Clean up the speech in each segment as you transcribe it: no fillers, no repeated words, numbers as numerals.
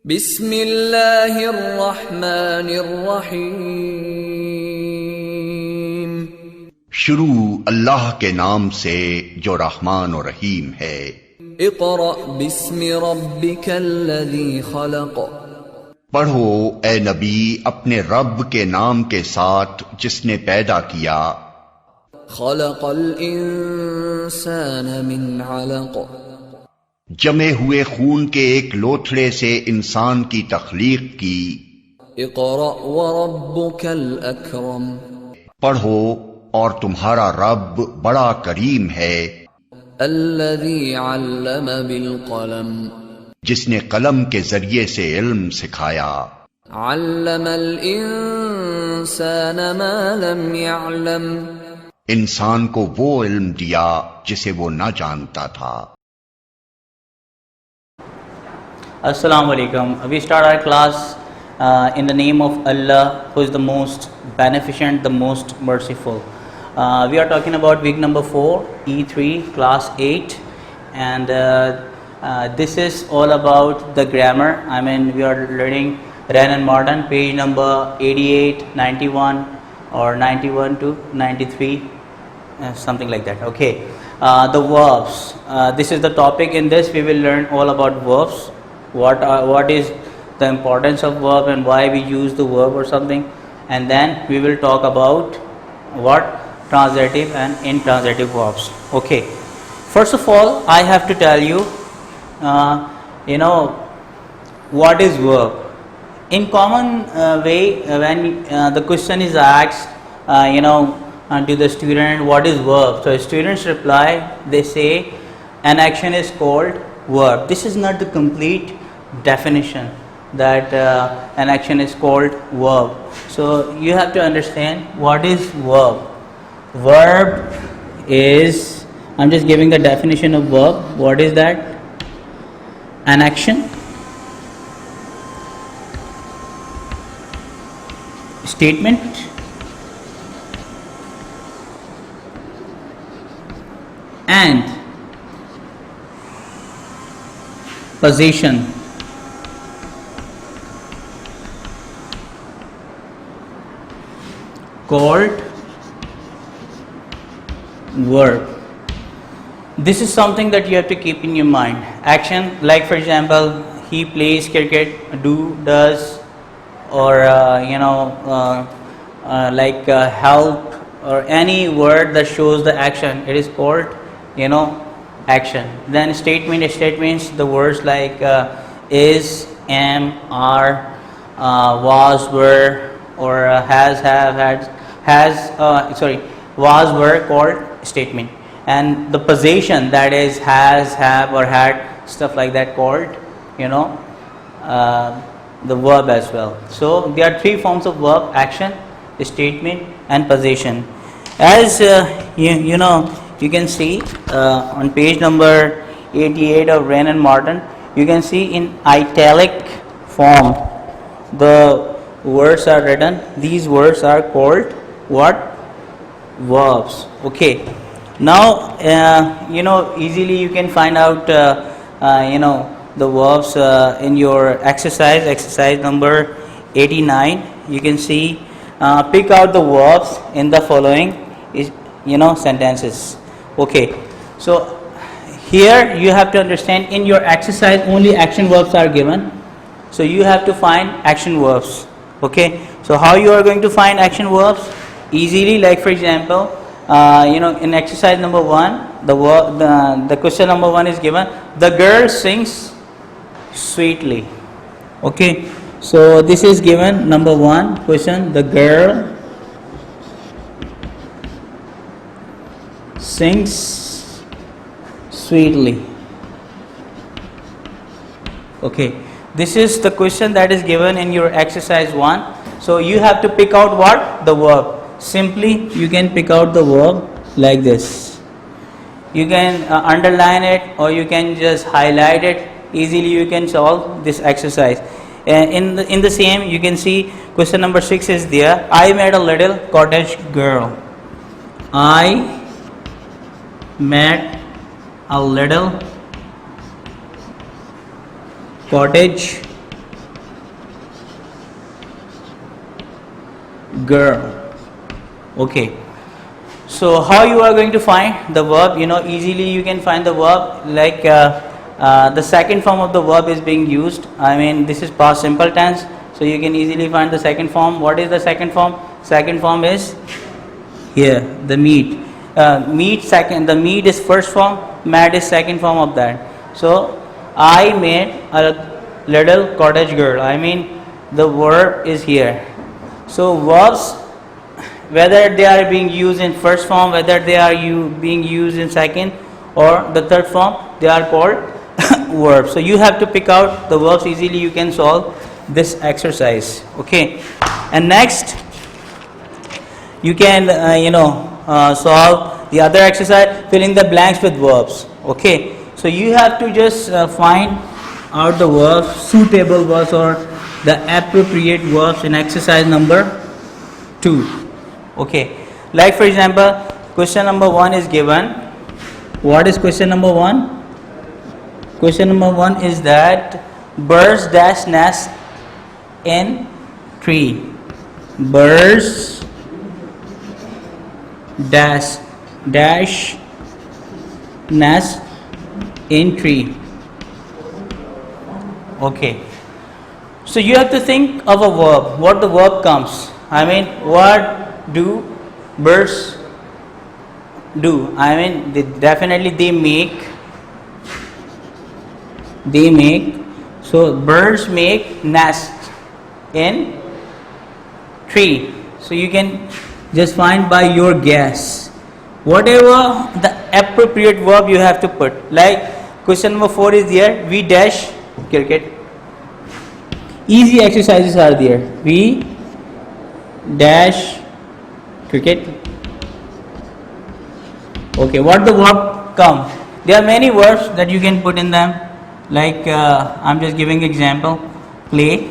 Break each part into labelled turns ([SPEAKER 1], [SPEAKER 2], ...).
[SPEAKER 1] बिस्मिल्लाहिर्रहमानिर्रहीम।
[SPEAKER 2] शुरू अल्लाह के नाम से जो रहमान और रहीम है।
[SPEAKER 1] इक़रा बिस्मि रब्बिकल्लज़ी खलक़।
[SPEAKER 2] पढ़ो ए नबी अपने रब के नाम के साथ जिसने पैदा किया।
[SPEAKER 1] खलक़ल इंसान मिन अलक़।
[SPEAKER 2] जमे हुए खून के एक लोथड़े से इंसान की तख्लीक की।
[SPEAKER 1] इक़रा व रब्बुकल अकरम।
[SPEAKER 2] पढ़ो और तुम्हारा रब बड़ा करीम है।
[SPEAKER 1] अल्लज़ी अल्लम बिल क़लम।
[SPEAKER 2] जिसने कलम के जरिए से इल्म सिखाया।
[SPEAKER 1] अल्लमल इंसान मा लम यअलम।
[SPEAKER 2] इंसान को वो इल्म दिया जिसे वो न जानता था।
[SPEAKER 3] Assalamu alaikum. We start our class in the name of Allah, who is the most beneficent, the most merciful. We are talking about week number 4, E3, class 8, and this is all about the grammar. I mean, we are learning Wren and Martin, page number 88, 91, or 91 to 93, something like that. Okay. The verbs. This is the topic. In this, we will learn all about verbs. What is the importance of verb and why we use the verb or something, and then we will talk about what translative and intransitive verbs. Okay, first of all I have to tell you what is verb. In common way, when the question is asked to the student, what is verb, so students reply, they say an action is called verb. This is not the complete definition that an action is called verb. So you have to understand what is verb. Verb is, I'm just giving the definition of verb. What is that? An action, statement, and possession. Called verb. This is something that you have to keep in your mind. Action, like for example, he plays cricket, do, does, or help, or any word that shows the action, it is called action. Then statements, the words like is, am, are, was, were, or has, have, was, were, called statement. And the possession, that is has, have, or had, stuff like that, called the verb as well. So there are three forms of verb: action, statement, and possession. As you can see on page number 88 of Wren and Martin, you can see in italic form the words are written. These words are called what? Verbs. Okay. Now easily you can find out the verbs in your exercise number 89. You can see, pick out the verbs in the following sentences. Okay, so here you have to understand, in your exercise only action verbs are given, so you have to find action verbs. Okay, so how you are going to find action verbs? Easily, like for example, in exercise number 1, the question number 1 is given, the girl sings sweetly. Okay, so this is given, number 1 question, the girl sings sweetly. Okay, this is the question that is given in your exercise 1. So you have to pick out what? The verb. Simply you can pick out the verb like this. You can underline it, or you can just highlight it. Easily you can solve this exercise. In the same, you can see question number 6 is there. I met a little cottage girl. I met a little cottage girl. Okay, so how you are going to find the verb? Easily you can find the verb like the second form of the verb is being used. I mean, this is past simple tense, so you can easily find the second form. What is the second form? Second form is here, the meat. Meat second, the meat is first form, mad is second form of that. So I made a little cottage girl. I mean, the verb is here. So verbs, whether they are being used in first form, whether they are being used in second or the third form, they are called verbs. So you have to pick out the verbs easily. You can solve this exercise. Okay, and next you can solve the other exercise, filling the blanks with verbs. Okay, so you have to just find out the verbs, suitable verbs or the appropriate verbs in exercise number 2. Okay, like for example, question number 1 is given. What is question number 1? Question number 1 is that birds dash nest in tree. Birds dash nest in tree. Okay, so you have to think of a verb. What the verb comes? I mean, what do birds do? I mean, they make. So birds make nest in tree. So you can just find by your guess whatever the appropriate verb you have to put. Like question number 4 is there, we dash cricket. Easy exercises are there. We dash cricket. Okay, what the verb come? There are many verbs that you can put in them. Like I'm just giving example. Play.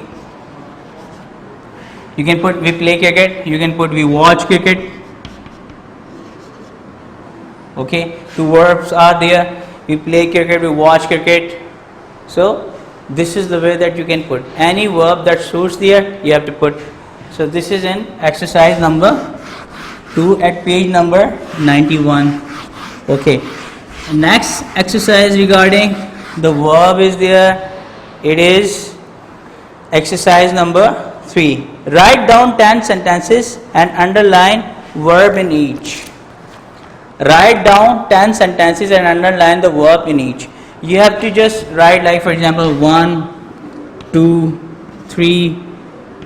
[SPEAKER 3] You can put we play cricket. You can put we watch cricket. Okay, two verbs are there. We play cricket, we watch cricket. So this is the way that you can put any verb that suits there. You have to put. So this is in exercise number 2 at page number 91. Okay, next exercise regarding the verb is there. It is exercise number 3. Write down 10 sentences and underline verb in each. Write down 10 sentences and underline the verb in each. You have to just write, like for example, 1, 2, 3,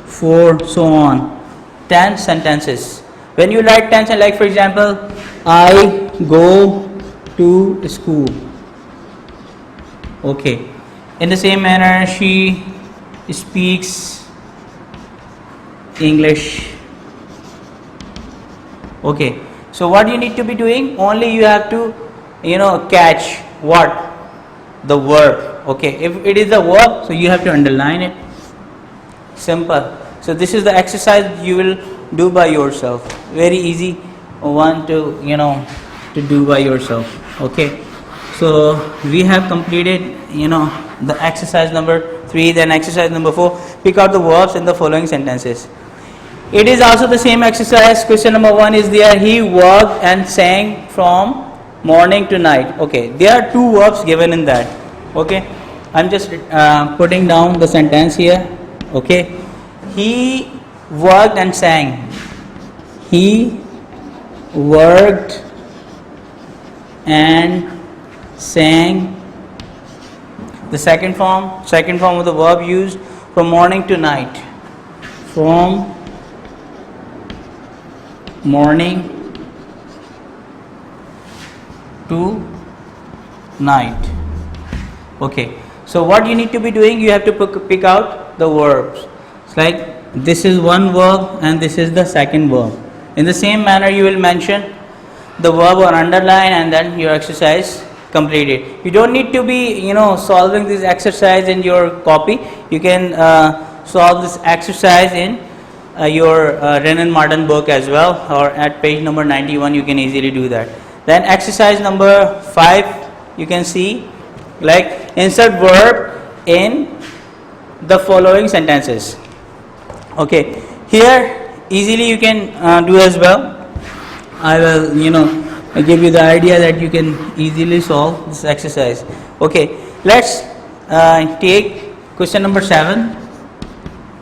[SPEAKER 3] 4, so on. 10 sentences. When you write 10, like for example, I go to school. Okay. In the same manner, she speaks English. Okay. So what you need to be doing? Only you have to, catch what? The verb. Okay. If it is a verb, so you have to underline it. Simple. So this is the exercise you will do by yourself. Very easy one to to do by yourself. Okay. So we have completed the exercise number 3. Then exercise number 4. Pick out the verbs in the following sentences. It is also the same exercise. Question number 1 is there. He worked and sang from morning to night. Okay. There are 2 verbs given in that. Okay. I'm just putting down the sentence here. Okay. He worked and sang. He worked and sang. The second form of the verb used, from morning to night. From morning to night. Okay. So what you need to be doing, you have to pick out the verbs. It's like this is one verb and this is the second verb. In the same manner, you will mention the verb or underline, and then your exercise completed. You don't need to be solving this exercise in your copy. You can solve this exercise in your Renan Martin book as well, or at page number 91 you can easily do that. Then exercise number 5, you can see, like insert verb in the following sentences. Okay, here easily you can do as well. I will give you the idea that you can easily solve this exercise. Okay, let's take question number 7.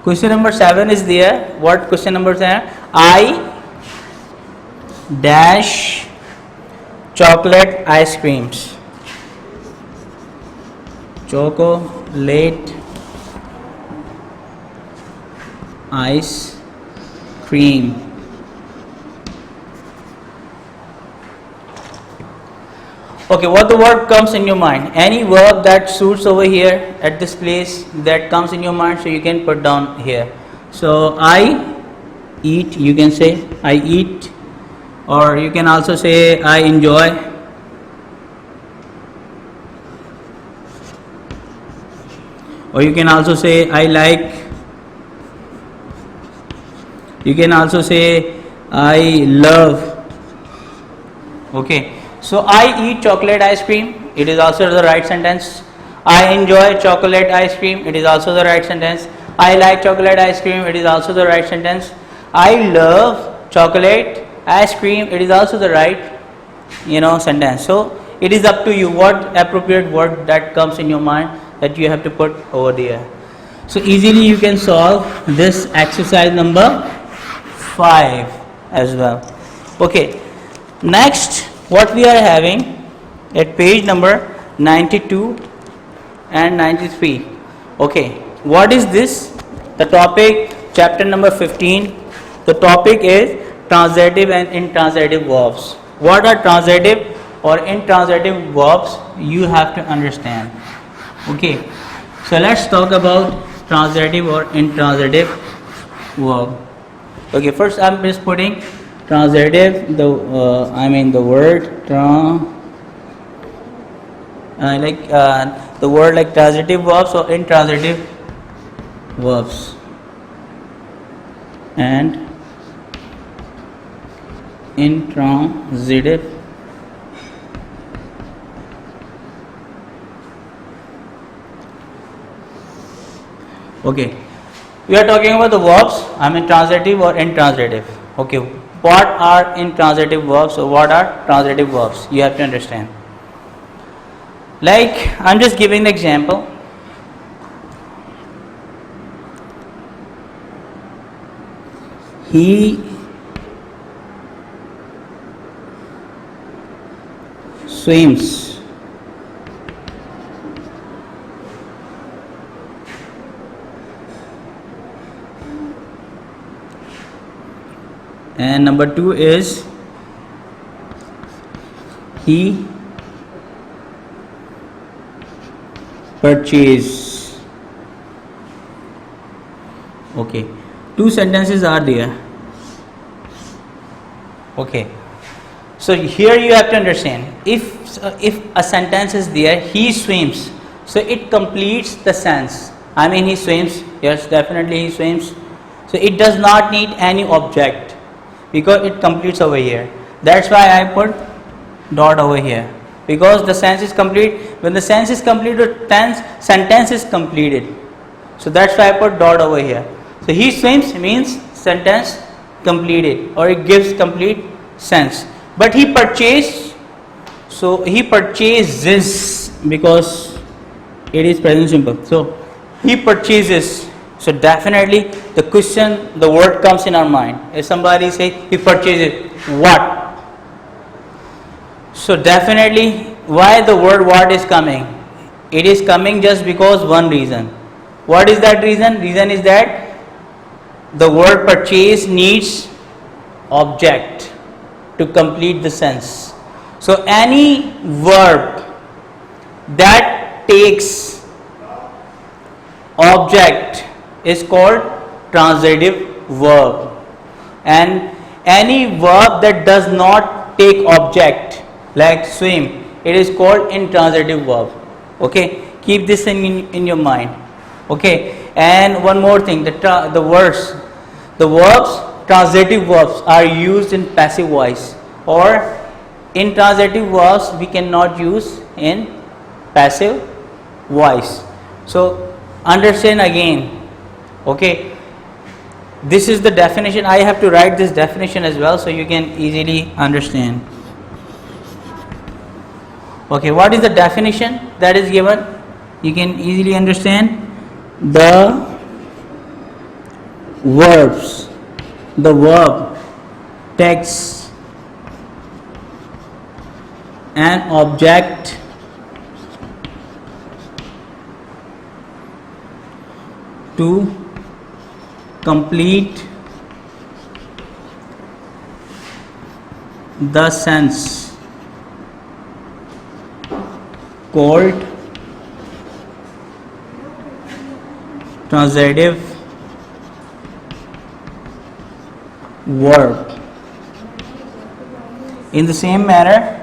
[SPEAKER 3] Question number 7 is there. What question number 7? I dash chocolate ice creams. Chocolate ice cream. Okay, what the word comes in your mind? Any verb that suits over here at this place that comes in your mind, so you can put down here. So I eat, you can say I eat, or you can also say I enjoy. Or you can also say I like. You can also say I love. Okay. So I eat chocolate ice cream, it is also the right sentence. I enjoy chocolate ice cream, it is also the right sentence. I like chocolate ice cream, it is also the right sentence. I love chocolate ice cream, it is also the right sentence. So it is up to you what appropriate word that comes in your mind that you have to put over there. So easily you can solve this exercise number 5 as well. Okay, next what we are having at page number 92 and 93. Okay, what is this? The topic, chapter number 15. The topic is translative and intransitive verbs. What are translative or intransitive verbs? You have to understand. Okay, so let's talk about translative or intransitive verb. Okay, first I'm just putting translative, the word the word like transitive verbs or intransitive verbs and intransitive okay, we are talking about the verbs, transitive or intransitive. Okay, what are intransitive verbs or what are transitive verbs? You have to understand. Like, I'm just giving the example. He swims. And number 2 is he purchase. Okay, 2 sentences are there. Okay, so here you have to understand, if a sentence is there, he swims, so it completes the sense. He swims, yes, definitely he swims, so it does not need any object because it completes over here. That's why I put dot over here, because the sense is complete. When the sense is complete, the sentence is completed, so that's why I put dot over here. So he swims means sentence completed, or it gives complete sense. But he purchased, so he purchases because it is present simple, so he purchases. So definitely the question, the word comes in our mind. If somebody say he purchases what, so definitely why the word what is coming? It is coming just because one reason. What is that reason? Reason is that the word purchase needs object to complete the sense. So any verb that takes object is called transitive verb, and any verb that does not take object like swim, it is called intransitive verb. Okay, keep this in your mind. Okay, and one more thing, the verbs, transitive verbs are used in passive voice, or intransitive verbs we cannot use in passive voice. So understand again. Okay, This is the definition. I have to write this definition as well so you can easily understand. Okay, what is the definition that is given? You can easily understand. The verbs, the verb takes an object to complete the sense called transitive verb. In the same manner,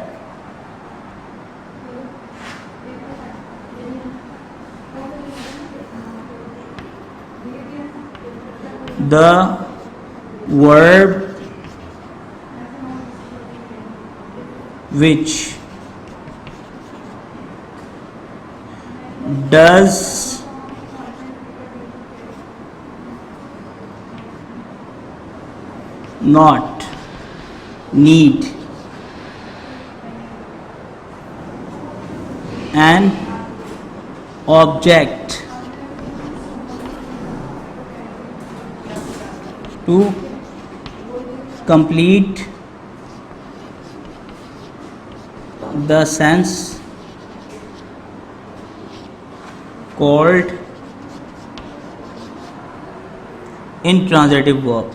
[SPEAKER 3] the verb which does not need an object to complete the sense called intransitive verb.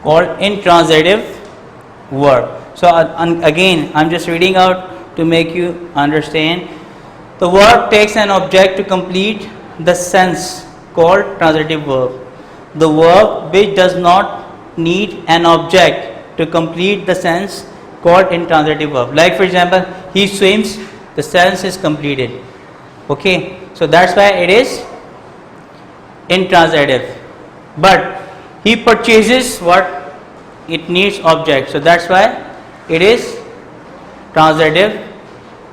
[SPEAKER 3] Called intransitive verb. So again, I'm just reading out to make you understand. The verb takes an object to complete the sense called transitive verb. The verb which does not need an object to complete the sense called intransitive verb. Like for example, he swims, the sense is completed. Okay, so that's why it is intransitive. But he purchases what? It needs object, so that's why it is transitive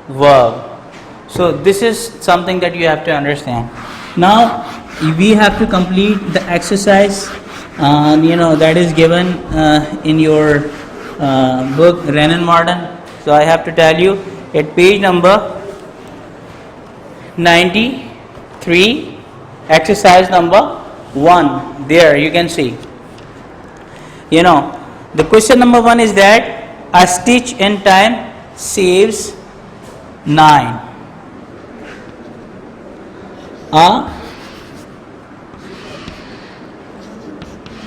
[SPEAKER 3] verb. So this is something that you have to understand. Now we have to complete the exercise that is given in your book Renan Martin. So I have to tell you at page number 93, exercise number 1, there you can see, the question number 1 is that a stitch in time saves 9. A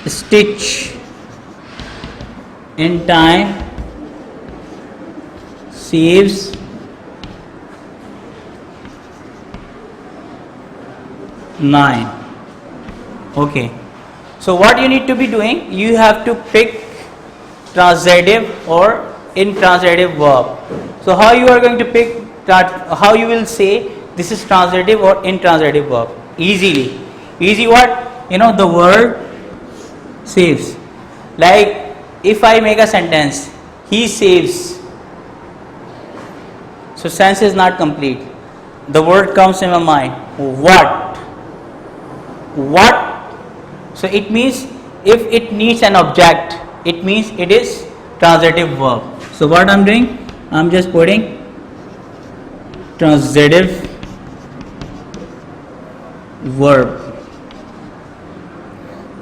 [SPEAKER 3] stitch in time saves 9. Okay, so what you need to be doing, you have to pick transitive or intransitive verb. So how you are going to pick that, how you will say this is transitive or intransitive verb? Easy what? The word saves. Like if I make a sentence, he saves, so sense is not complete. The word comes in my mind, what? So it means if it needs an object, it means it is transitive verb. So what I'm doing, I'm just putting transitive verb.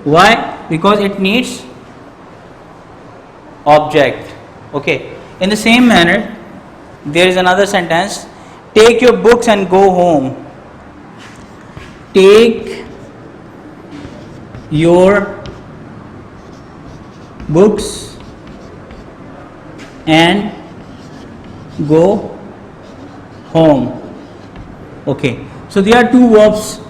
[SPEAKER 3] Why? Because it needs object. Okay, in the same manner, there is another sentence, take your books and go home. Take your books and go home. Okay, so there are two verbs,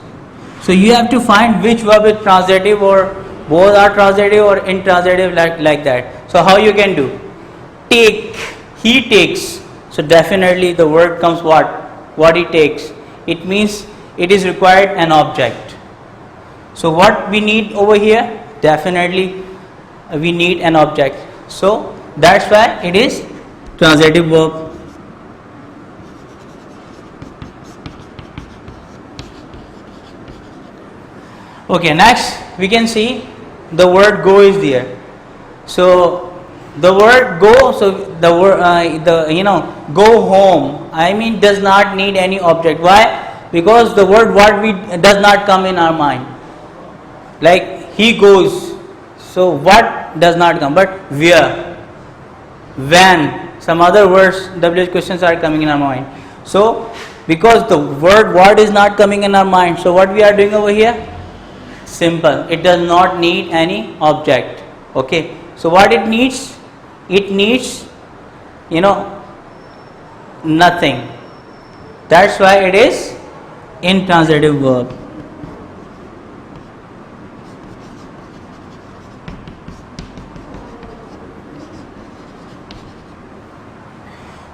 [SPEAKER 3] so you have to find which verb is transitive, or both are transitive or intransitive, like that. So how you can do? Take, he takes, so definitely the word comes what he takes. It means it is required an object. So what we need over here? Definitely we need an object. So that's why it is transitive verb. Okay, next we can see the word go is there. So the word go, so the word go home, I mean, does not need any object. Why? Because the word what we does not come in our mind. Like he goes, so what does not come, but where, when, some other words, WH questions are coming in our mind. So because the word is not coming in our mind, so what we are doing over here? Simple, it does not need any object. Okay, so what it needs? It needs, nothing. That's why it is intransitive verb.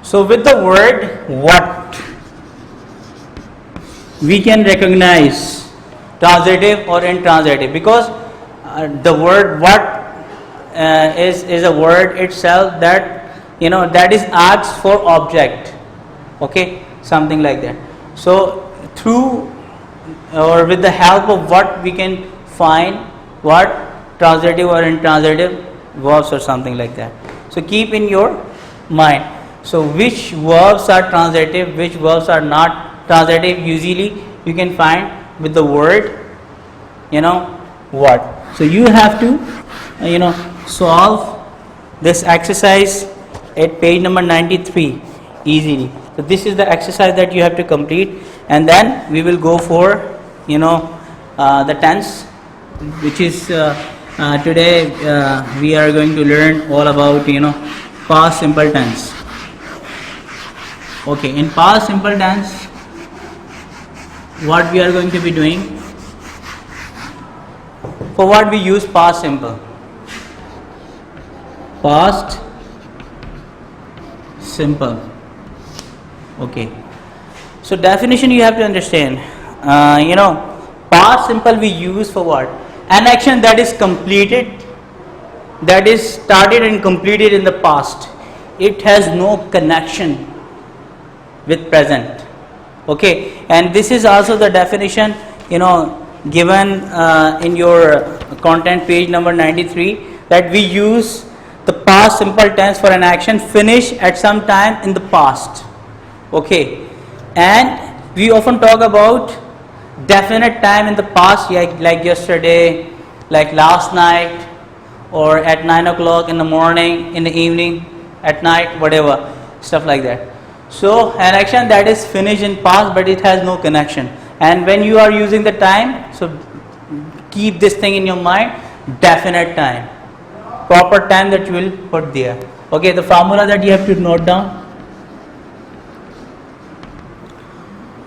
[SPEAKER 3] So with the word what, we can recognize transitive or intransitive, because the word what is a word itself that that is asked for object. Okay, something like that. So through or with the help of what we can find what transitive or intransitive verbs or something like that. So keep in your mind. So which verbs are transitive, which verbs are not transitive, usually you can find with the word what. So you have to solve this exercise at page number 93 easily. So this is the exercise that you have to complete, and then we will go for the tense, which is today we are going to learn all about past simple tense. Okay, in past simple tense, what we are going to be doing, for what we use past simple? Past simple. Okay, so definition you have to understand. Past simple we use for what? An action that is completed, that is started and completed in the past. It has no connection with present. Okay, and this is also the definition given in your content page number 93, that we use the past simple tense for an action finished at some time in the past. Okay, and we often talk about definite time in the past, like yesterday, like last night, or at 9 o'clock in the morning, in the evening, at night, whatever, stuff like that. So an action that is finished in past but it has no connection. And when you are using the time, so keep this thing in your mind, definite time, proper time that you will put there. Okay, the formula that you have to note down.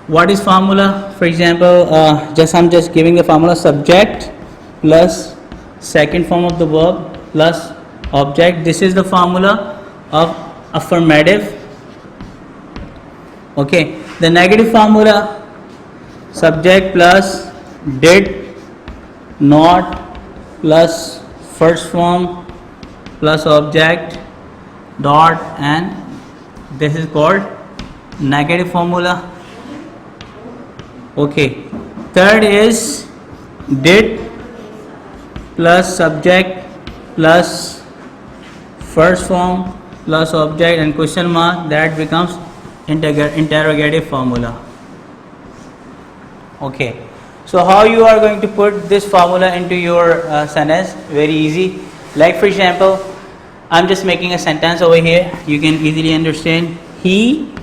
[SPEAKER 3] What is formula? For example, I'm just giving the formula: subject plus second form of the verb plus object. This is the formula of affirmative. Okay, the negative formula: subject plus did, not plus first form plus object dot, and this is called negative formula. Okay, third is did plus subject plus first form plus object and question mark, that becomes interrogative formula. Okay, so how you are going to put this formula into your sentence? Very easy. Like for example, I'm just making a sentence over here, you can easily understand. He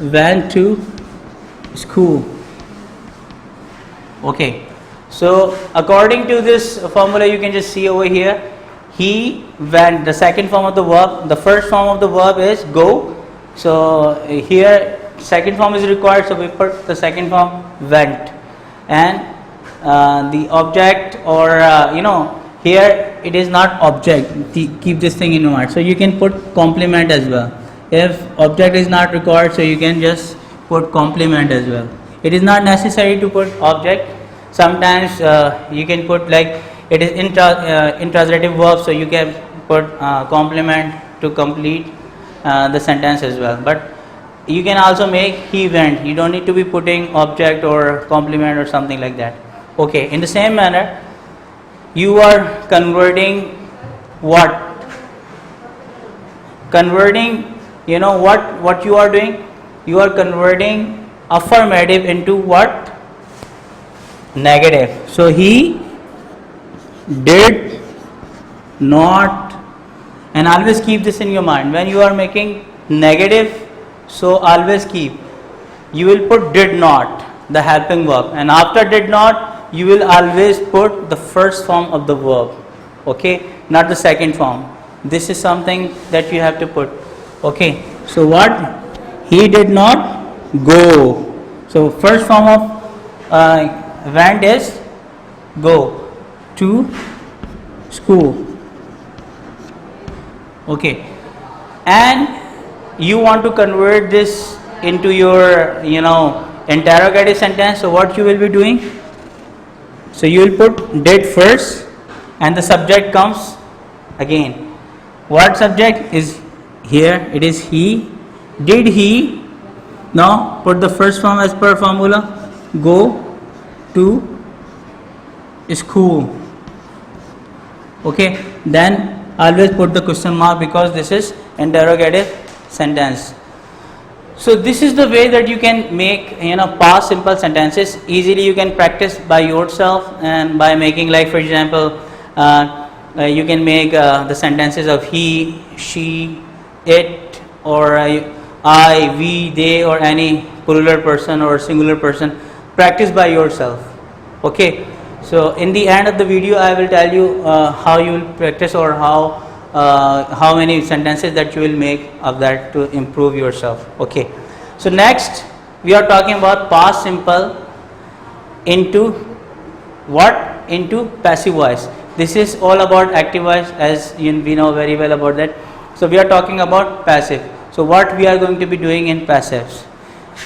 [SPEAKER 3] went to school. Okay, so according to this formula, you can just see over here, he went, the second form of the verb, the first form of the verb is go. So here second form is required, so we put the second form went, and the object, or here it is not object, keep this thing in mind. So you can put complement as well. If object is not required, so you can just put complement as well. It is not necessary to put object. Sometimes you can put like It is intransitive verb, so you can put complement to complete the sentence as well. But you can also make he went. You don't need to be putting object or complement or something like that. Okay, in the same manner, you are converting what? Converting, you know what you are doing? You are converting affirmative into what? Negative. So he did not, and always keep this in your mind. When you are making negative, so always keep, you will put did not, the helping verb, and after did not, you will always put the first form of the verb, okay, not the second form. This is something that you have to put. Okay, so what? He did not go. So first form of went is go to school. Okay, and you want to convert this into your interrogative sentence. So what you will be doing? So you will put did first, and the subject comes again. What subject is here? It is he. Did he? Now put the first form as per formula. Go to school. Okay, then always put the question mark because this is interrogative sentence. So this is the way that you can make past simple sentences easily. You can practice by yourself and by making, like for example, you can make the sentences of he, she, it, or I, we, they, or any plural person or singular person. Practice by yourself. Okay, so in the end of the video I will tell you how you will practice, or how many sentences that you will make of that to improve yourself. Okay, so next we are talking about past simple into what? Into passive voice. This is all about active voice, as we know very well about that. So we are talking about passive. So what we are going to be doing in passives?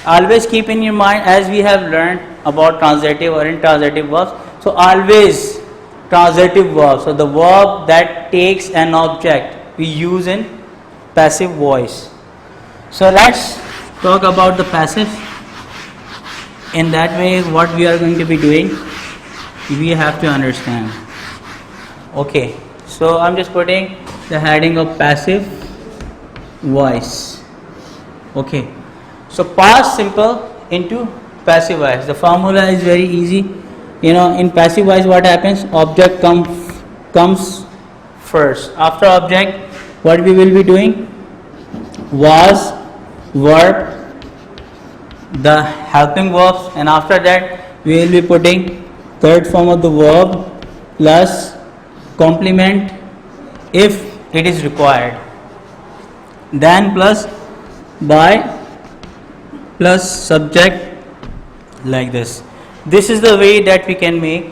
[SPEAKER 3] Always keep in your mind, as we have learned about translative or intransitive verbs. So always translative verbs, so the verb that takes an object, we use in passive voice. So let's talk about the passive. In that way, what we are going to be doing, we have to understand. Okay, so I'm just putting the heading of passive voice. Okay, so past simple into passive voice. The formula is very easy. In passive voice what happens? Object comes first. After object, what we will be doing? Was, verb, the helping verbs, and after that we will be putting third form of the verb plus complement if it is required, then plus by plus subject, like this. This is the way that we can make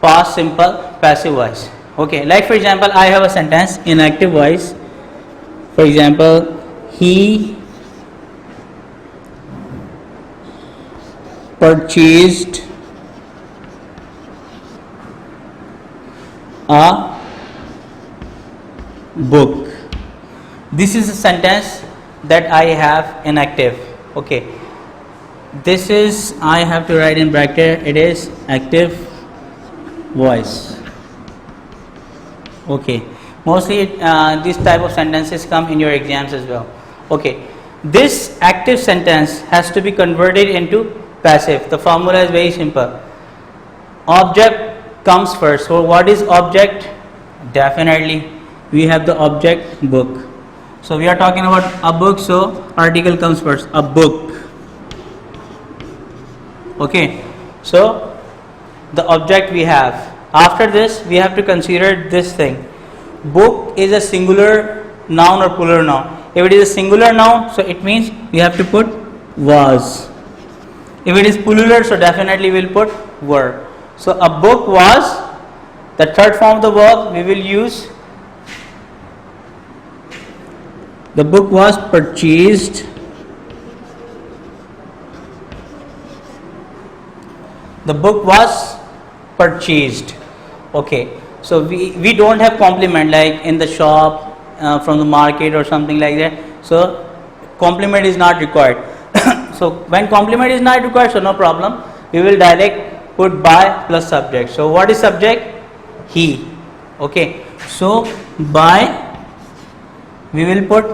[SPEAKER 3] past simple passive voice. Okay, like for example, I have a sentence in active voice. For example, he purchased a book. This is a sentence that I have in active. Okay, this is, I have to write in bracket, it is active voice. Okay, mostly this type of sentences come in your exams as well. Okay, this active sentence has to be converted into passive. The formula is very simple. Object comes first. So what is object? Definitely we have the object book. So we are talking about a book, so article comes first, a book. Okay, so the object we have. After this we have to consider this thing. Book is a singular noun or plural noun. If it is a singular noun, so it means we have to put was. If it is plural, so definitely we will put were. So a book was, the third form of the verb we will use. The book was purchased. The book was purchased. Okay, so we don't have complement like in the shop, from the market or something like that. So complement is not required. So when complement is not required, so no problem, we will direct put by plus subject. So what is subject? He. Okay, so by we will put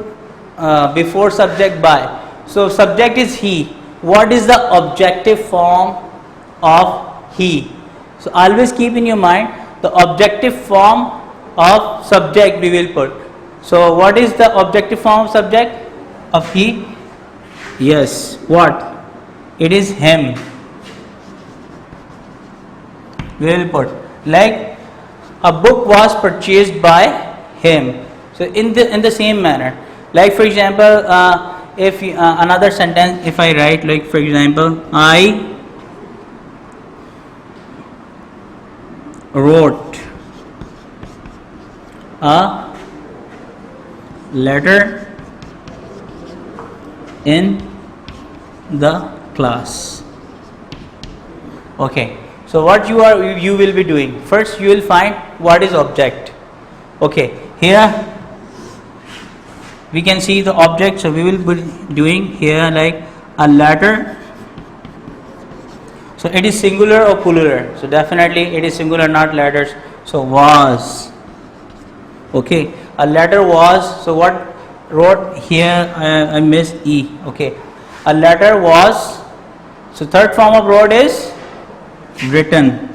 [SPEAKER 3] before subject by. So subject is he. What is the objective form of he? So always keep in your mind the objective form of subject we will put. So what is the objective form of subject of he? Yes, what? It is him. We will put like a book was purchased by him. So in the same manner, like for example, if another sentence, if I write like for example, I wrote a letter in the class. Okay, so what you will be doing, first you will find what is object. Okay, here we can see the object, so we will be doing here like a letter. So it is singular or plural? So definitely it is singular, not letters. So was. Okay, a letter was. So what wrote here? I missed E. Okay, a letter was. So third form of wrote is written.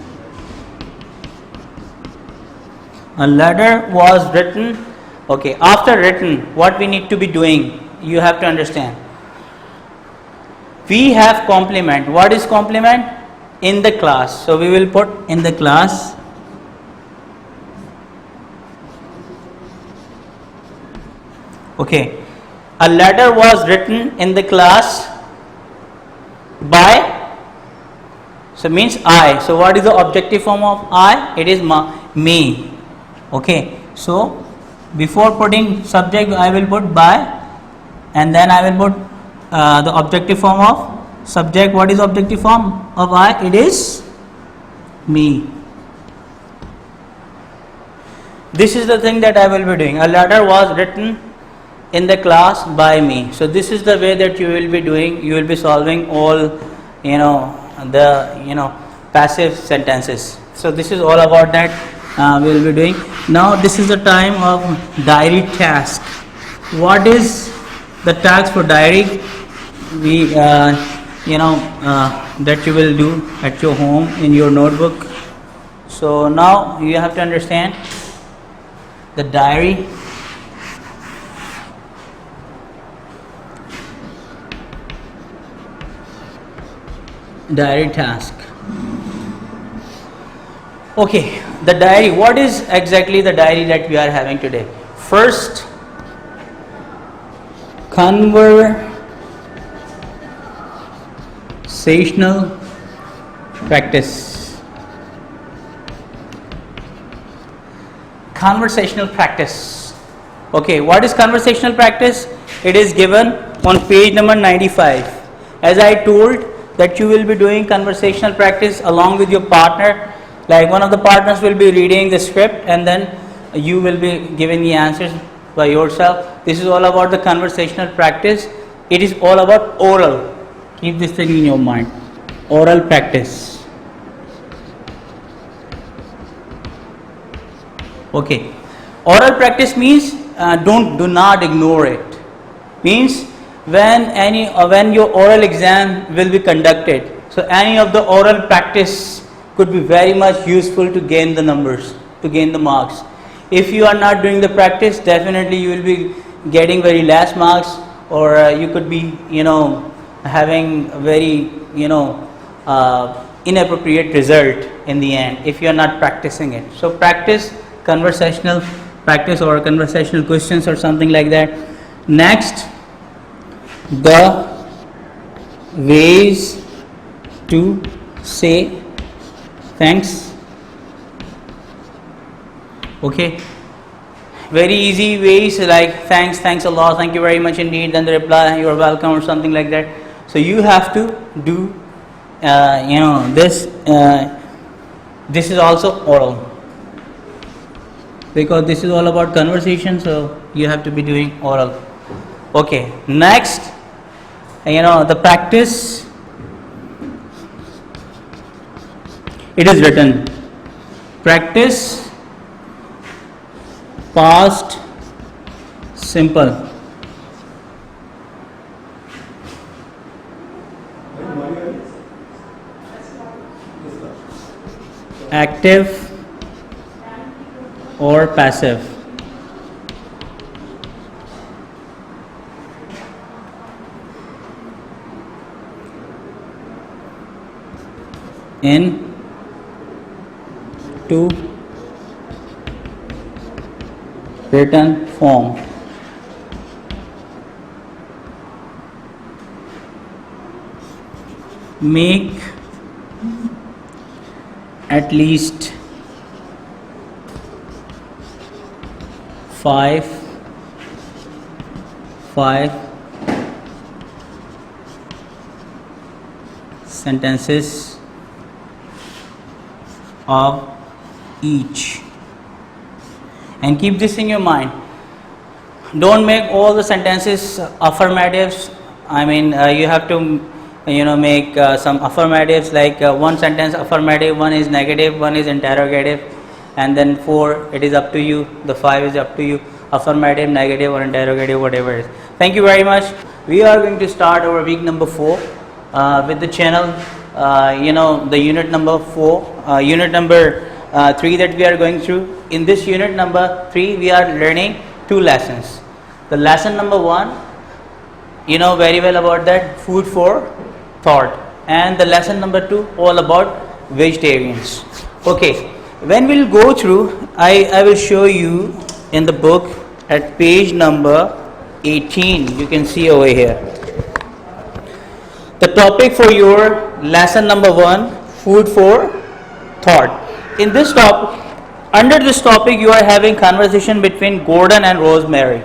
[SPEAKER 3] A letter was written. Okay, after written, what we need to be doing, you have to understand. We have complement. What is complement? In the class. So we will put in the class. Okay, a letter was written in the class by. So means I. So what is the objective form of I? It is me. Okay, so before putting subject I will put by, and then I will put the objective form of subject. What is objective form of I? It is me. This is the thing that I will be doing. A letter was written in the class by me. So this is the way that you will be doing. You will be solving all the passive sentences. So this is all about that we will be doing. Now this is the time of diary task. What is the task for diary? We that you will do at your home in your notebook. So now you have to understand the diary. Diary task. Okay, the diary. What is exactly the diary that we are having today? First, conversational practice. Conversational practice. Okay, what is conversational practice? It is given on page number 95. As I told that you will be doing conversational practice along with your partner. Like one of the partners will be reading the script and then you will be giving the answers by yourself. This is all about the conversational practice. It is all about oral. Keep this thing in your mind. Oral practice. Okay. Oral practice means do not ignore it. Means when your oral exam will be conducted, so any of the oral practice could be very much useful to gain the numbers, to gain the marks. If you are not doing the practice, definitely you will be getting very less marks, or you could be having very inappropriate result in the end if you are not practicing it. So practice conversational practice or conversational questions or something like that. Next, the ways to say thanks. Okay, very easy ways like thanks a lot, thank you very much indeed, then the reply you are welcome or something like that. So you have to do this This is also oral, because this is all about conversation, so you have to be doing oral. Okay, next, the practice, it is written. Practice past simple. Active or passive. In to written form. Make at least 5 sentences of each, and keep this in your mind. Don't make all the sentences affirmatives. You have to make some affirmatives, like one sentence affirmative, one is negative, one is interrogative, and then 4 it is up to you, the 5 is up to you, affirmative, negative or interrogative, whatever it is. Thank you very much. We are going to start our week number 4 with the channel, the unit number 4, unit number 3 that we are going through. In this unit number 3 we are learning 2 lessons. The lesson number 1, you know very well about that, food for thought, and the lesson number 2 all about vegetarians. Okay, when we'll go through, I will show you in the book at page number 18. You can see over here the topic for your lesson number 1, food for thought. In this topic, under this topic, you are having conversation between Gordon and Rosemary.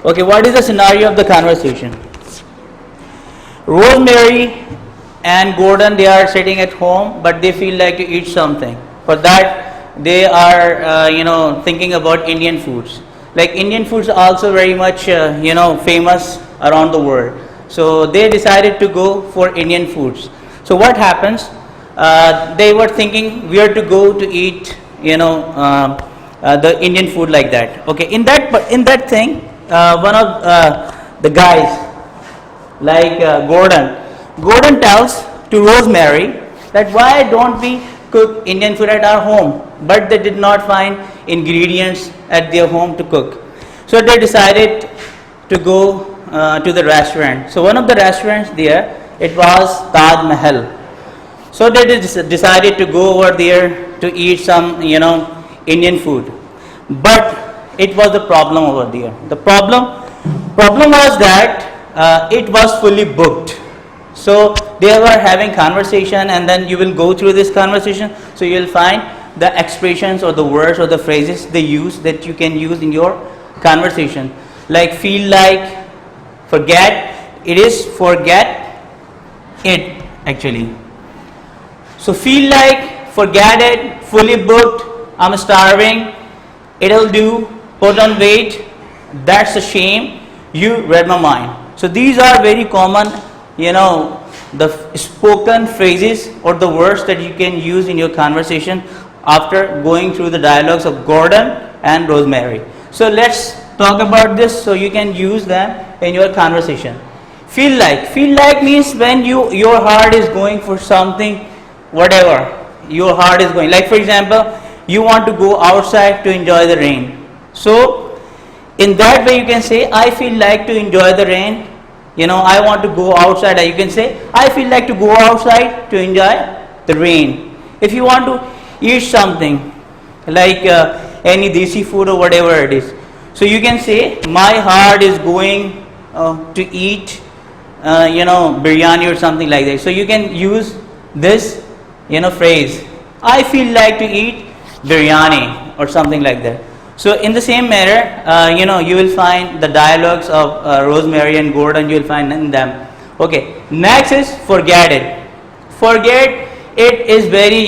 [SPEAKER 3] Okay, what is the scenario of the conversation? Rosemary and Gordon, they are sitting at home, but they feel like to eat something. For that, they are thinking about Indian foods. Like Indian foods are also very much famous around the world. So they decided to go for Indian foods. So what happens? They were thinking where to go to eat, the Indian food like that. Okay, in that thing, one of the guys, like Gordon tells to Rosemary that why don't we cook Indian food at our home? But they did not find ingredients at their home to cook. So they decided to go to the restaurant. So one of the restaurants there, it was Taj Mahal. So they decided to go over there to eat some Indian food. But it was the problem over there. The problem was that it was fully booked. So they were having conversation, and then you will go through this conversation, so you will find the expressions or the words or the phrases they use that you can use in your conversation, like feel like, forget, it is forget it actually. So feel like, forget it, fully booked, I'm starving, it'll do, put on weight, that's a shame, you read my mind. So these are very common, the spoken phrases or the words that you can use in your conversation after going through the dialogues of Gordon and Rosemary. So let's talk about this so you can use them in your conversation. Feel like means when your heart is going for something, whatever your heart is going, like for example, you want to go outside to enjoy the rain. So in that way you can say, I feel like to enjoy the rain, I want to go outside. You can say, I feel like to go outside to enjoy the rain. If you want to eat something like any desi food or whatever it is, so you can say, my heart is going to eat biryani or something like that. So you can use this phrase, I feel like to eat biryani or something like that. So in the same manner, you will find the dialogues of Rosemary and Gordon, you will find in them. Okay, next is forget it. Forget it is very,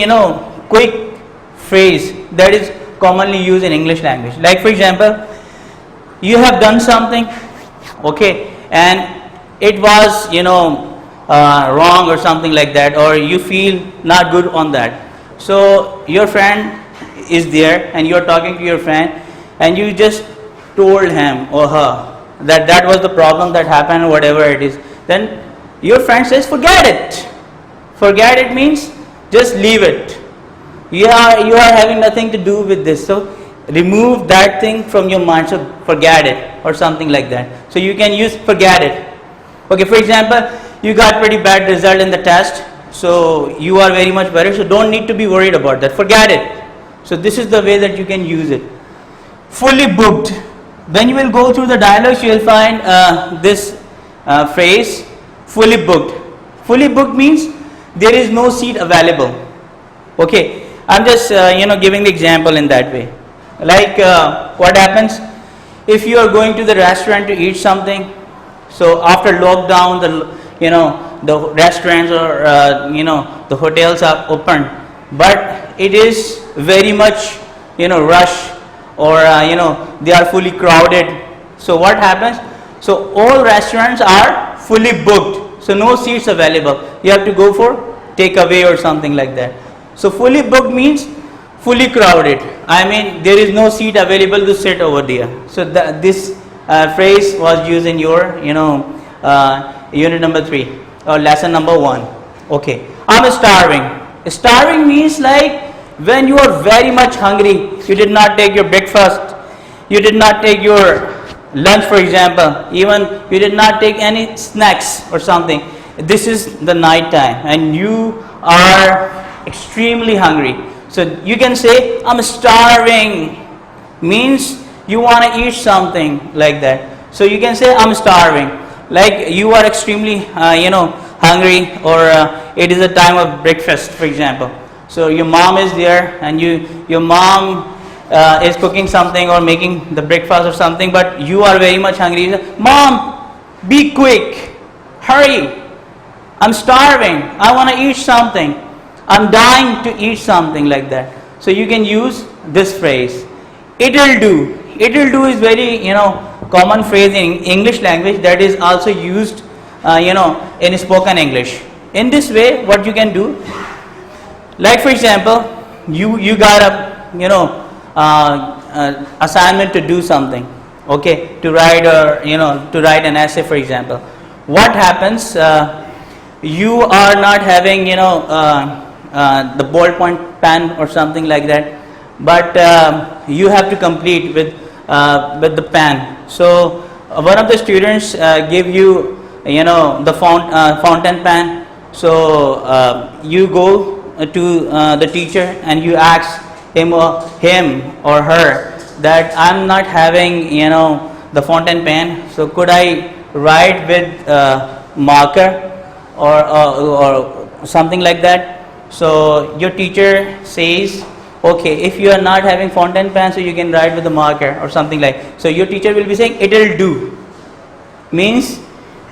[SPEAKER 3] quick phrase that is commonly used in English language. Like for example, you have done something, okay, and it was wrong or something like that, or you feel not good on that. So your friend is there and you are talking to your friend and you just told him or her that that was the problem that happened or whatever it is. Then your friend says forget it. Forget it means just leave it. You are having nothing to do with this. So remove that thing from your mind. So forget it or something like that. So you can use forget it. Okay, for example, you got pretty bad result in the test. So you are very much worried. So don't need to be worried about that. Forget it. So this is the way that you can use it. Fully booked. When you will go through the dialogues, you will find this phrase, fully booked. Fully booked means there is no seat available. Okay, I'm just giving the example in that way. Like what happens if you are going to the restaurant to eat something. So after lockdown, the restaurants or the hotels are open, but it is very much rush, or they are fully crowded. So what happens? So all restaurants are fully booked, so no seats available. You have to go for takeaway or something like that. So fully booked means fully crowded. I mean there is no seat available to sit over there. So this phrase was used in your unit number 3 or lesson number 1. Okay, I'm starving. Starving means like when you are very much hungry, you did not take your breakfast, you did not take your lunch, for example, even you did not take any snacks or something. This is the night time and you are extremely hungry. So you can say I'm starving, means you want to eat something like that. So you can say I'm starving, like you are extremely hungry, or it is a time of breakfast, for example. So your mom is there and your mom is cooking something or making the breakfast or something, but you are very much hungry. You say, Mom, be quick, hurry, I'm starving, I want to eat something, I'm dying to eat something, like that. So you can use this phrase. It'll do. It'll do is very common phrase in English language that is also used in spoken English. In this way, what you can do, like for example, you got a assignment to do something, okay, to write, or to write an essay, for example. What happens? You are not having the ballpoint pen or something like that, but you have to complete with the pen. So one of the students give you the fountain pen. So you go to the teacher and you ask him or her that I'm not having the fountain pen, so could I write with marker or something like that. So your teacher says, okay, if you are not having fountain pen, so you can write with the marker or something like. So your teacher will be saying it'll do, means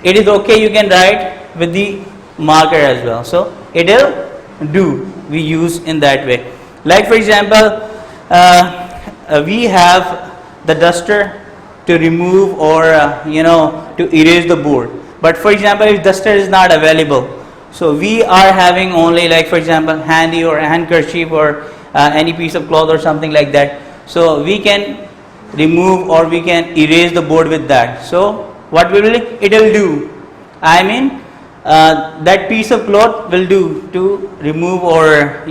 [SPEAKER 3] it is okay, you can write with the marker as well. So it'll do, we use in that way. Like for example, we have the duster to remove or to erase the board. But for example, if duster is not available, so we are having only, like for example, handy or handkerchief or any piece of cloth or something like that. So we can remove or we can erase the board with that. So what will it'll do? I mean that piece of cloth will do to remove or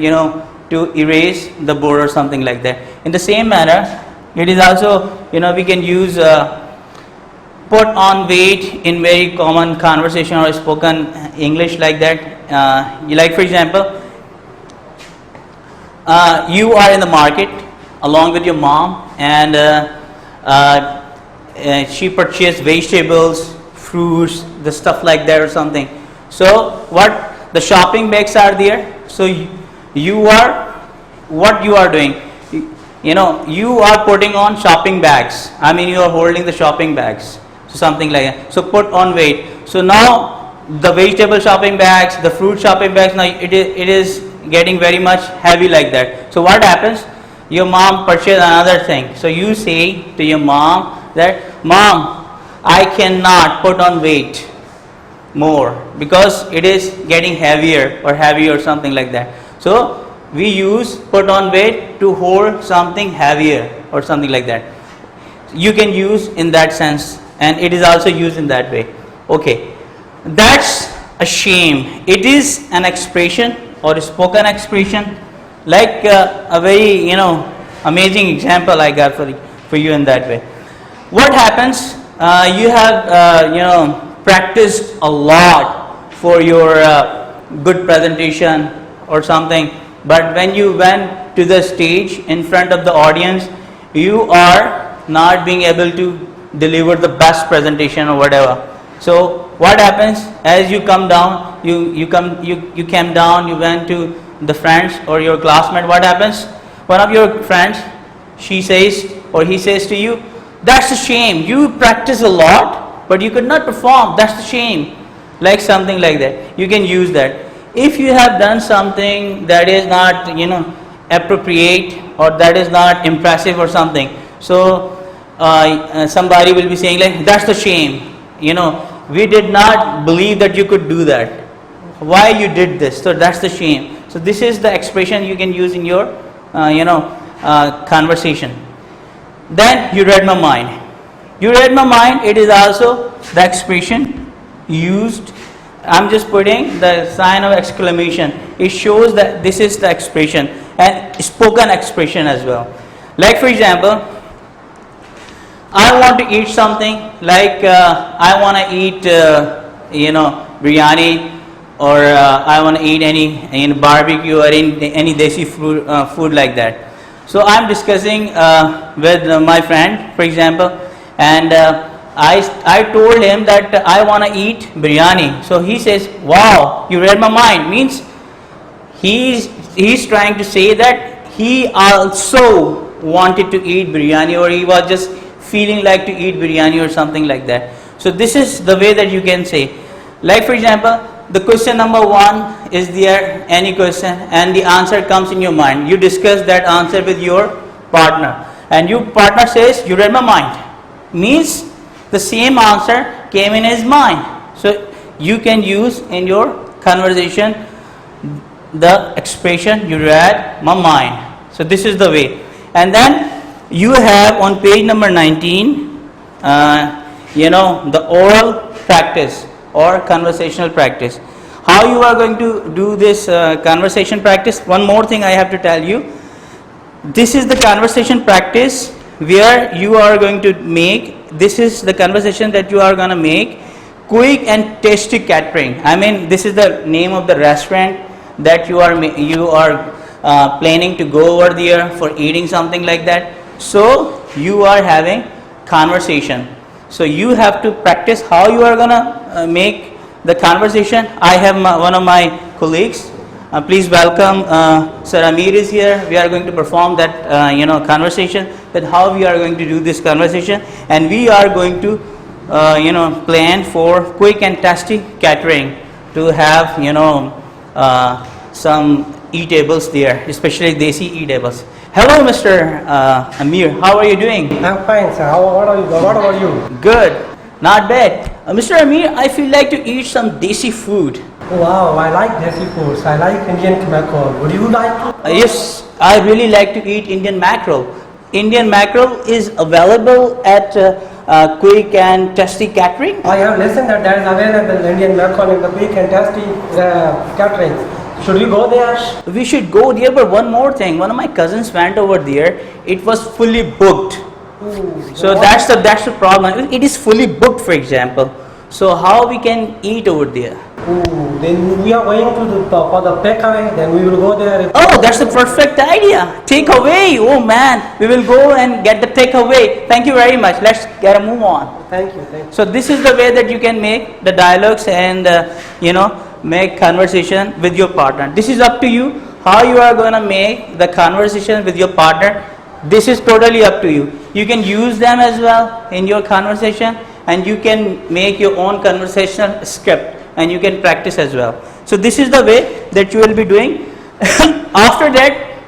[SPEAKER 3] to erase the board or something like that. In the same manner, it is also we can use put on weight in very common conversation or spoken English, like that. Like for example, you are in the market along with your mom, and she purchased vegetables, fruits, the stuff like that or something. So what the shopping bags are there. So you are, what you are doing, you are putting on shopping bags. I mean you are holding the shopping bags, so something like that. So put on weight. So now the vegetable shopping bags, the fruit shopping bags, now it is getting very much heavy like that. So what happens? Your mom purchased another thing. So you say to your mom that, Mom, I cannot put on weight more because it is getting heavier or something like that. So we use put on weight to hold something heavier or something like that. You can use in that sense, and it is also used in that way. Okay, that's a shame. It is an expression or a spoken expression, like a very amazing example I got for you in that way. What happens? You have practiced a lot for your good presentation or something, but when you went to the stage in front of the audience, you are not being able to deliver the best presentation or whatever. So what happens? As you come down, you came down, you went to the friends or your classmate. What happens? One of your friends, she says or he says to you, that's a shame. You practice a lot, but you could not perform. That's a shame. Like something like that. You can use that. If you have done something that is not appropriate or that is not impressive or something, so somebody will be saying like, that's the shame. We did not believe that you could do that. Why you did this? So that's the shame. So this is the expression you can use in your conversation. Then you read my mind. You read my mind. It is also the expression used. I'm just putting the sign of exclamation. It shows that this is the expression and spoken expression as well. Like for example, I want to eat something like I want to eat biryani, or I want to eat any barbecue or any desi food like that. So I'm discussing with my friend, for example, and I told him that I want to eat biryani. So he says, wow, you read my mind. Means he's trying to say that he also wanted to eat biryani, or he was just feeling like to eat biryani or something like that. So this is the way that you can say. Like for example, the question number 1 is there any question and the answer comes in your mind. You discuss that answer with your partner and your partner says, you read my mind. Means the same answer came in his mind. So you can use in your conversation the expression, you read my mind. So this is the way. And then you have on page number 19 the oral practice or conversational practice. How you are going to do this conversation practice? One more thing I have to tell you. This is the conversation practice where you are going to make, this is the conversation that you are going to make, quick and tasty catering. I mean, this is the name of the restaurant that you are planning to go over there for eating something like that. So you are having conversation. So you have to practice how you are gonna make the conversation. I have one of my colleagues. Please welcome Sir Amir is here. We are going to perform that conversation, that how we are going to do this conversation, and we are going to plan for quick and tasty catering to have some eatables there, especially desi eatables. Hello, Mr. Amir. How are you doing?
[SPEAKER 4] I'm fine, sir. What about you?
[SPEAKER 3] Good. Not bad. Mr. Amir, I feel like to eat some desi food.
[SPEAKER 4] Wow, I like desi foods. I like Indian mackerel. Would you like to?
[SPEAKER 3] Yes, I really like to eat Indian mackerel. Indian mackerel is available at quick and tasty catering.
[SPEAKER 4] I have listened that there is available Indian mackerel in the quick and tasty catering. Should we go there?
[SPEAKER 3] We should go there, but one more thing. One of my cousins went over there. It was fully booked.
[SPEAKER 4] Ooh,
[SPEAKER 3] So that's the problem. It is fully booked, for example. So how we can eat over there?
[SPEAKER 4] Ooh, then we are going to for the takeaway. Then we will go there.
[SPEAKER 3] Oh, that's the perfect idea. Takeaway. Oh man, we will go and get the takeaway. Thank you very much. Let's get a move on.
[SPEAKER 4] Thank you.
[SPEAKER 3] So this is the way that you can make the dialogues and make conversation with your partner. This is up to you. How you are going to make the conversation with your partner. This is totally up to you. You can use them as well in your conversation, and you can make your own conversational script, and you can practice as well. So this is the way that you will be doing After that,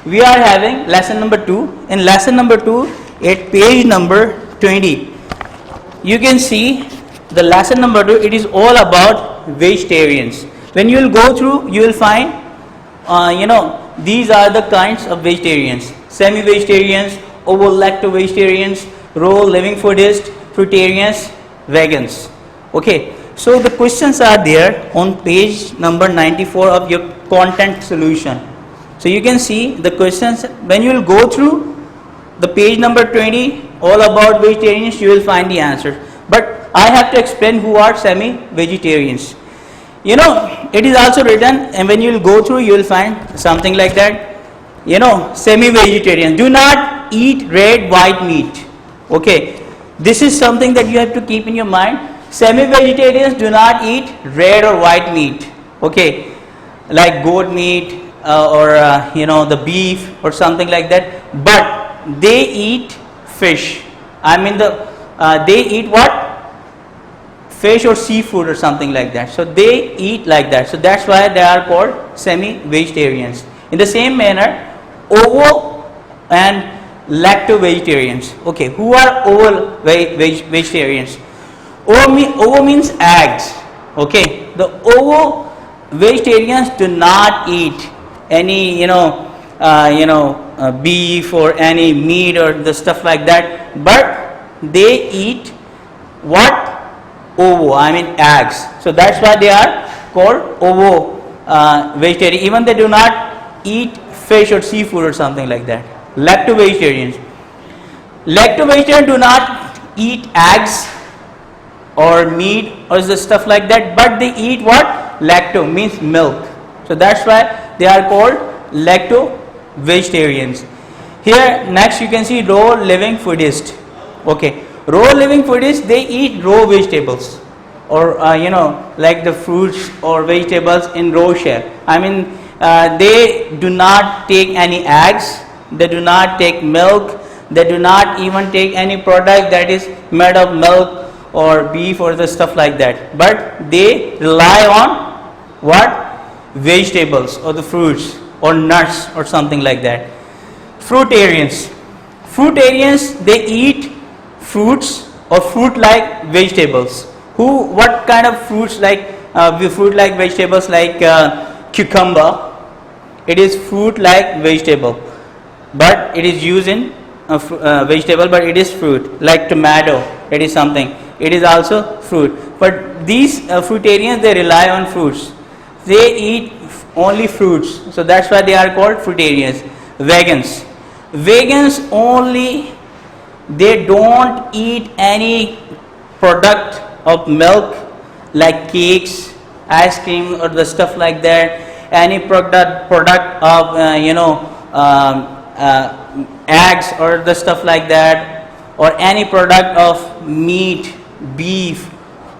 [SPEAKER 3] we are having lesson number 2. In lesson number 2, at page number 20, you can see the lesson number 2. It is all about vegetarians. When you will go through, you will find, these are the kinds of vegetarians: semi-vegetarians, ovo-lacto-vegetarians, raw living foodists, fruitarians, vegans. Okay, so the questions are there on page number 94 of your content solution. So you can see the questions. When you will go through the page number 20, all about vegetarians, you will find the answer. But I have to explain who are semi-vegetarians. It is also written, and when you will go through, you will find something like that. Semi-vegetarian do not eat red, white meat. Okay, this is something that you have to keep in your mind. Semi-vegetarians do not eat red or white meat. Okay, like goat meat or the beef or something like that. But they eat fish. They eat what? Fish or seafood or something like that. So they eat like that. So that's why they are called semi-vegetarians. In the same manner, ovo and lacto-vegetarians. Okay, who are ovo-vegetarians? Ovo means eggs. Okay, the ovo vegetarians do not eat any beef or any meat or the stuff like that, but they eat what? Ovo, eggs. So that's why they are called ovo vegetarian. Even they do not eat fish or seafood or something like that. Lacto-vegetarians. Lacto-vegetarians do not eat eggs or meat or the stuff like that, but they eat what? Lacto means milk. So that's why they are called lacto-vegetarians. Here next you can see raw living foodist. Okay, raw living foodists, they eat raw vegetables or like the fruits or vegetables in raw shell. They do not take any eggs, they do not take milk, they do not even take any product that is made of milk or beef or the stuff like that, but they rely on what? Vegetables or the fruits or nuts or something like that. Fruitarians. Fruitarians, they eat fruits or fruit like vegetables. What kind of fruits? Like fruit like vegetables like cucumber. It is fruit like vegetable, but it is used in vegetable, but it is fruit. Like tomato, it is something, it is also fruit. But these fruitarians, they rely on fruits, they eat only fruits. So that's why they are called fruitarians. Vegans. Vegans only, they don't eat any product of milk like cakes, ice cream or the stuff like that. Any product of eggs or the stuff like that, or any product of meat, beef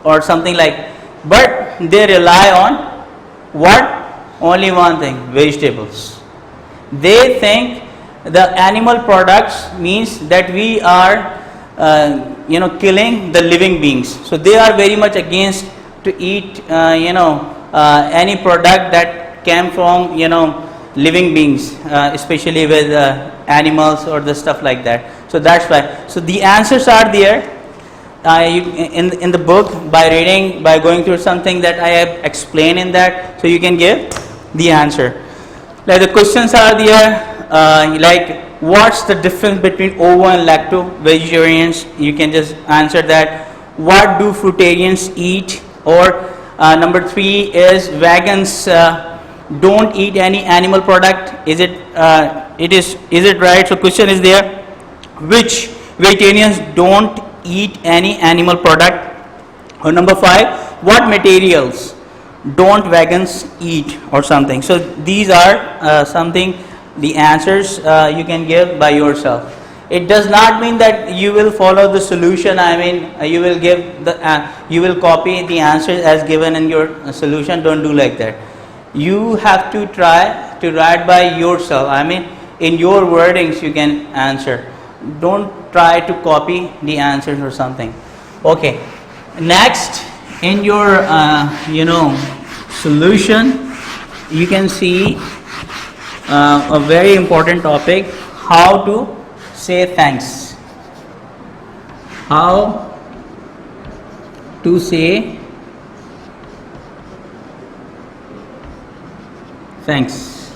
[SPEAKER 3] or something like. But they rely on what? Only one thing: vegetables. They think the animal products means that we are killing the living beings. So they are very much against to eat any product that came from living beings, especially with animals or the stuff like that. So that's why. So the answers are there in the book, by reading, by going through something that I have explained in that. So you can give the answer. Like the questions are there, like what's the difference between ovo and lacto vegetarians? You can just answer that. What do fruitarians eat? Or number 3 is vegans don't eat any animal product. Is it right? So question is there, which vegetarians don't eat any animal product? Or number 5, what materials don't vegans eat or something? So these are something, the answers you can give by yourself. It does not mean that you will follow the solution. You will give you will copy the answers as given in your solution. Don't do like that. You have to try to write by yourself. In your wordings you can answer. Don't try to copy the answers or something. Okay. Next, in your solution, you can see a very important topic, how to say thanks. How to say thanks.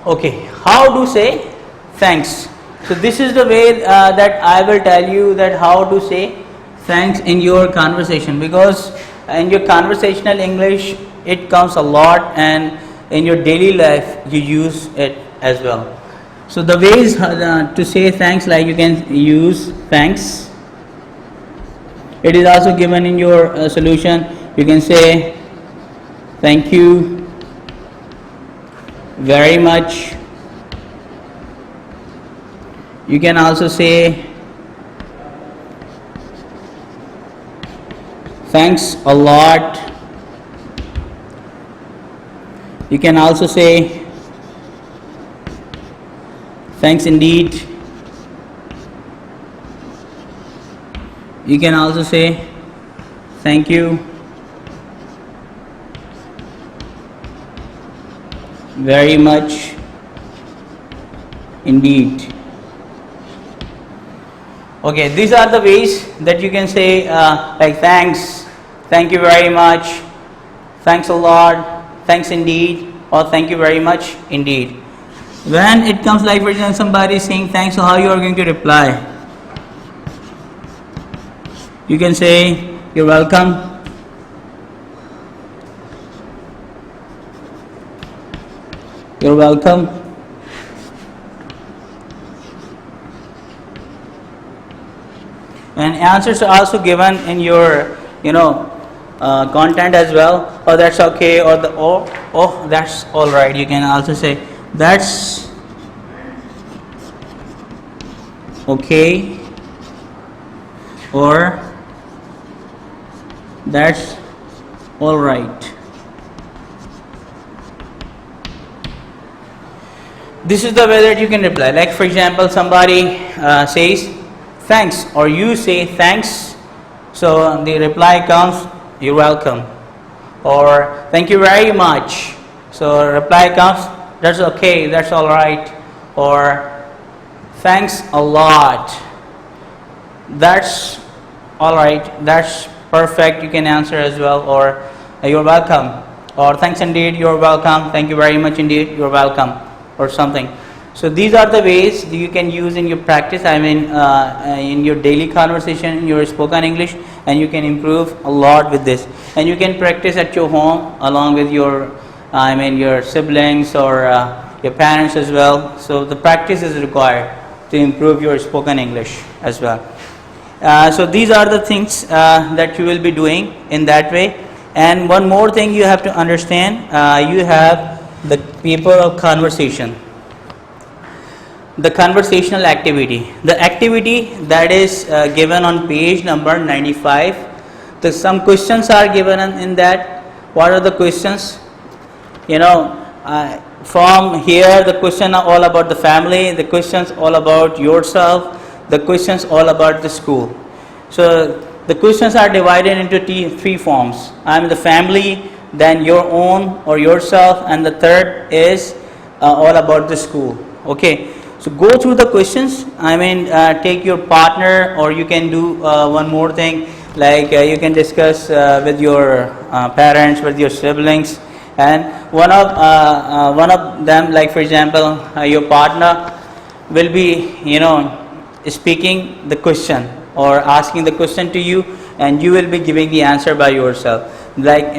[SPEAKER 3] Okay, how to say thanks. So this is the way that I will tell you that how to say thanks in your conversation, because in your conversational English it comes a lot, and in your daily life you use it as well. So the ways to say thanks, like you can use thanks. It is also given in your solution. You can say thank you very much. You can also say thanks a lot. You can also say thanks indeed. You can also say thank you very much indeed. Okay, these are the ways that you can say like thanks, thank you very much, thanks a lot, thanks indeed, or thank you very much indeed. When it comes like, for example, somebody is saying thanks, so how you are going to reply? You can say you're welcome. You're welcome. And answers are also given in your, content as well. Oh, that's okay, or oh, that's all right. You can also say that's okay, or that's all right. This is the way that you can reply. Like, for example, somebody says thanks, or you say thanks, so the reply comes you're welcome, or thank you very much, so reply comes that's okay, that's all right, or thanks a lot, that's all right, that's perfect. You can answer as well, or you're welcome, or thanks indeed, you're welcome, thank you very much indeed, you're welcome, or something. So these are the ways you can use in your practice, in your daily conversation, in your spoken English, and you can improve a lot with this. And you can practice at your home along with your siblings or your parents as well. So the practice is required to improve your spoken English as well. So these are the things that you will be doing in that way. And one more thing you have to understand, you have the paper of conversation. The conversational activity, the activity that is given on page number 95. Some questions are given in that. What are the questions? From here the questions are all about the family, the questions all about yourself, the questions all about the school. So the questions are divided into three forms. The family, then your own or yourself, and the third is all about the school. Okay. So go through the questions. Take your partner, or you can do one more thing, like you can discuss with your parents, with your siblings, and one of them, like for example, your partner will be speaking the question or asking the question to you, and you will be giving the answer by yourself. Like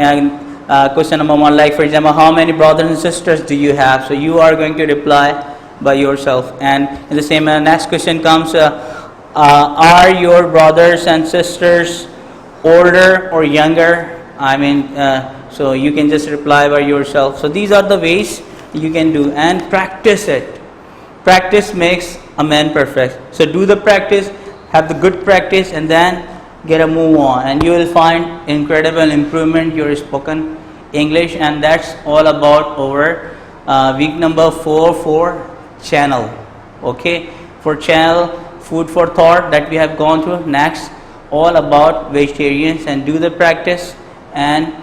[SPEAKER 3] question number one, like for example, how many brothers and sisters do you have? So you are going to reply by yourself. And in the same next question comes, are your brothers and sisters older or younger? So you can just reply by yourself. So these are the ways you can do, and practice it. Practice makes a man perfect. So do the practice, have the good practice, and then get a move on, and you will find incredible improvement your spoken English. And that's all about our week number 4 for channel. Okay, for channel, food for thought that we have gone through. Next, all about vegetarians, and do the practice, and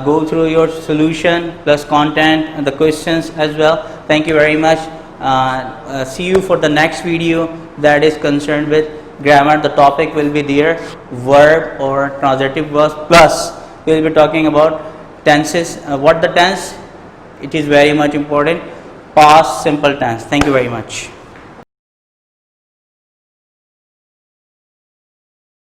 [SPEAKER 3] go through your solution plus content and the questions as well. Thank you very much. See you for the next video that is concerned with grammar. The topic will be there, verb or transitive verbs, plus we will be talking about tenses. What the tense? It is very much important. Past simple tense. Thank you very much.